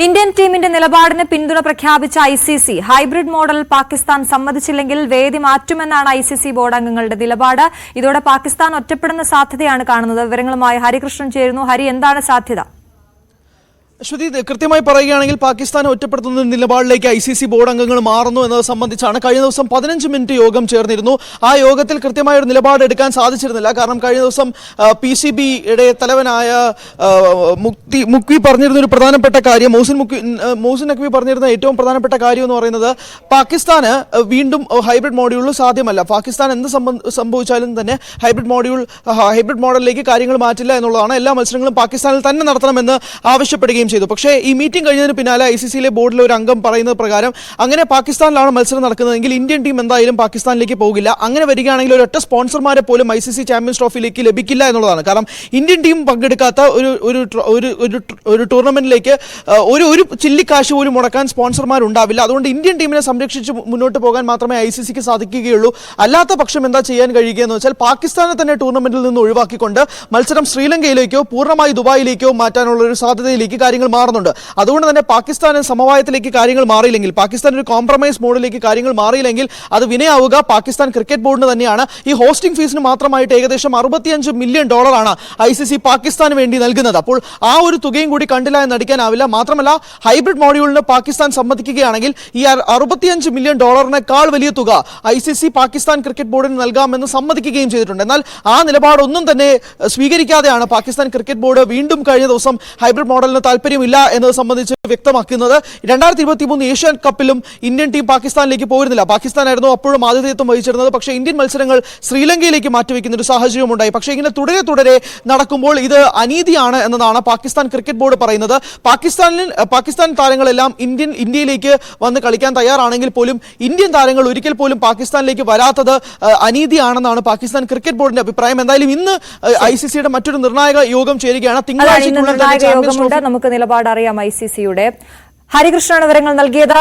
Indian ടീമിന്റെ നിലപാടിന് പിന്തുണ പ്രഖ്യാപിച്ച ഐസിസി ഹൈബ്രിഡ് മോഡൽ പാകിസ്ഥാൻ സമ്മതിച്ചില്ലെങ്കിൽ വേദി മാറ്റുമെന്നാണ് ഐസിസി ബോർഡ് അംഗങ്ങളുടെ നിലപാട്. ഇതോടെ പാകിസ്ഥാൻ ഒറ്റപ്പെടുന്ന സാധ്യതയാണ് കാണുന്നത്. വിവരങ്ങളുമായി ഹരികൃഷ്ണൻ ചേരുന്നു. ഹരി, എന്താണ് സാധ്യത? ശ്രുതി, കൃത്യമായി പറയുകയാണെങ്കിൽ പാകിസ്ഥാനെ ഒറ്റപ്പെടുത്തുന്ന നിലപാടിലേക്ക് ഐസിസി ബോർഡ് അംഗങ്ങൾ മാറുന്നു എന്നത് സംബന്ധിച്ചാണ് കഴിഞ്ഞ ദിവസം 15 മിനിറ്റ് യോഗം ചേർന്നിരുന്നു. ആ യോഗത്തിൽ കൃത്യമായ ഒരു നിലപാട് എടുക്കാൻ സാധിച്ചിരുന്നില്ല. കാരണം കഴിഞ്ഞ ദിവസം PCBയുടെ തലവനായ മുഖ്വി പറഞ്ഞിരുന്ന ഒരു പ്രധാനപ്പെട്ട കാര്യം, മൗസിൻ നഖ്വി പറഞ്ഞിരുന്ന ഏറ്റവും പ്രധാനപ്പെട്ട കാര്യം എന്ന് പറയുന്നത് പാകിസ്ഥാന് വീണ്ടും ഹൈബ്രിഡ് മോഡ്യൂൾ സാധ്യമല്ല. പാകിസ്ഥാൻ എന്ത് സംഭവിച്ചാലും തന്നെ ഹൈബ്രിഡ് മോഡലിലേക്ക് കാര്യങ്ങൾ മാറ്റില്ല എന്നുള്ളതാണ്. എല്ലാ മത്സരങ്ങളും പാകിസ്ഥാനിൽ തന്നെ നടത്തണമെന്ന് ആവശ്യപ്പെടുകയും ചെയ്തു. പക്ഷേ ഈ മീറ്റിംഗ് കഴിഞ്ഞതിന് പിന്നാലെ ഐസിസിയിലെ ബോർഡിലെ ഒരു അംഗം പറയുന്നത് പ്രകാരം അങ്ങനെ പാകിസ്ഥാനിലാണ് മത്സരം നടക്കുന്നതെങ്കിൽ ഇന്ത്യൻ ടീം എന്തായാലും പാകിസ്ഥാനിലേക്ക് പോകില്ല. അങ്ങനെ വരികയാണെങ്കിൽ ഒരൊറ്റ സ്പോൺസർമാരെ പോലും ICC ചാമ്പ്യൻസ് ട്രോഫിയിലേക്ക് ലഭിക്കില്ല എന്നുള്ളതാണ്. കാരണം ഇന്ത്യൻ ടീം പങ്കെടുക്കാത്ത ഒരു ടൂർണമെന്റിലേക്ക് ഒരു ചില്ലിക്കാശ് പോലും മുടക്കാൻ സ്പോൺസർമാരുണ്ടാവില്ല. അതുകൊണ്ട് ഇന്ത്യൻ ടീമിനെ സംരക്ഷിച്ച് മുന്നോട്ട് പോകാൻ മാത്രമേ ICCക്ക് സാധിക്കുകയുള്ളൂ. അല്ലാത്ത പക്ഷം എന്താ ചെയ്യാൻ കഴിയുക എന്ന് വെച്ചാൽ പാകിസ്ഥാനെ തന്നെ ടൂർണമെന്റിൽ നിന്ന് ഒഴിവാക്കിക്കൊണ്ട് മത്സരം ശ്രീലങ്കയിലേക്കോ പൂർണ്ണമായി ദുബായിലേക്കോ മാറ്റാനുള്ള ഒരു സാധ്യതയിലേക്ക് കാര്യങ്ങൾ മാറുന്നുണ്ട്. അതുകൊണ്ട് തന്നെ പാകിസ്ഥാന് സമവായത്തിലേക്ക് കാര്യങ്ങൾ മാറിയില്ലെങ്കിൽ, പാകിസ്ഥാൻ ഒരു കോംപ്രമൈസ് മോഡിലേക്ക് കാര്യങ്ങൾ മാറിയില്ലെങ്കിൽ അത് വിനയാവുക പാകിസ്ഥാൻ ക്രിക്കറ്റ് ബോർഡിന് തന്നെയാണ്. ഈ ഹോസ്റ്റിംഗ് ഫീസിന് മാത്രമായിട്ട് ഏകദേശം $65 മില്യൺ ICC പാകിസ്ഥാന് വേണ്ടി നൽകുന്നത്. അപ്പോൾ ആ ഒരു തുകയും കൂടി കണ്ടില്ല എന്ന് നടിക്കാനാവില്ല. മാത്രമല്ല, ഹൈബ്രിഡ് മോഡ്യൂളിന് പാകിസ്ഥാൻ സമ്മതിക്കുകയാണെങ്കിൽ ഈ $65 മില്യൺ വലിയ തുക ICC പാകിസ്ഥാൻ ക്രിക്കറ്റ് ബോർഡിന് നൽകാമെന്ന് സമ്മതിക്കുകയും ചെയ്തിട്ടുണ്ട്. എന്നാൽ ആ നിലപാടൊന്നും തന്നെ സ്വീകരിക്കാതെയാണ് പാകിസ്ഥാൻ ക്രിക്കറ്റ് ബോർഡ് വീണ്ടും കഴിഞ്ഞ ദിവസം ഹൈബ്രിഡ് മോഡലിന് താല്പര്യമില്ല എന്നത് സംബന്ധിച്ച് വ്യക്തമാക്കുന്നത്. 2023 ഏഷ്യൻ കപ്പിലും ഇന്ത്യൻ ടീം പാകിസ്ഥാനിലേക്ക് പോയിരുന്നില്ല. പാകിസ്ഥാനായിരുന്നു അപ്പോഴും ആതിഥേയത്വം വഹിച്ചിരുന്നത്. പക്ഷേ ഇന്ത്യൻ മത്സരങ്ങൾ ശ്രീലങ്കയിലേക്ക് മാറ്റിവെക്കുന്ന ഒരു സാഹചര്യം ഉണ്ടായി. പക്ഷേ ഇങ്ങനെ തുടരെ നടക്കുമ്പോൾ ഇത് അനീതിയാണ് എന്നതാണ് പാകിസ്ഥാൻ ക്രിക്കറ്റ് ബോർഡ് പറയുന്നത്. പാകിസ്ഥാൻ താരങ്ങളെല്ലാം ഇന്ത്യയിലേക്ക് വന്ന് കളിക്കാൻ തയ്യാറാണെങ്കിൽ പോലും ഇന്ത്യൻ താരങ്ങൾ ഒരിക്കൽ പോലും പാകിസ്ഥാനിലേക്ക് വരാത്തത് അനീതിയാണെന്നാണ് പാകിസ്ഥാൻ ക്രിക്കറ്റ് ബോർഡിന്റെ അഭിപ്രായം. എന്തായാലും ഇന്ന് ICCയുടെ മറ്റൊരു നിർണായക യോഗം ചേരുകയാണ്. തിങ്കളാഴ്ച നമുക്ക് നിലപാട് അറിയാം ICCയുടെ. ഹരികൃഷ്ണനാണ് വിവരങ്ങൾ നൽകിയത്.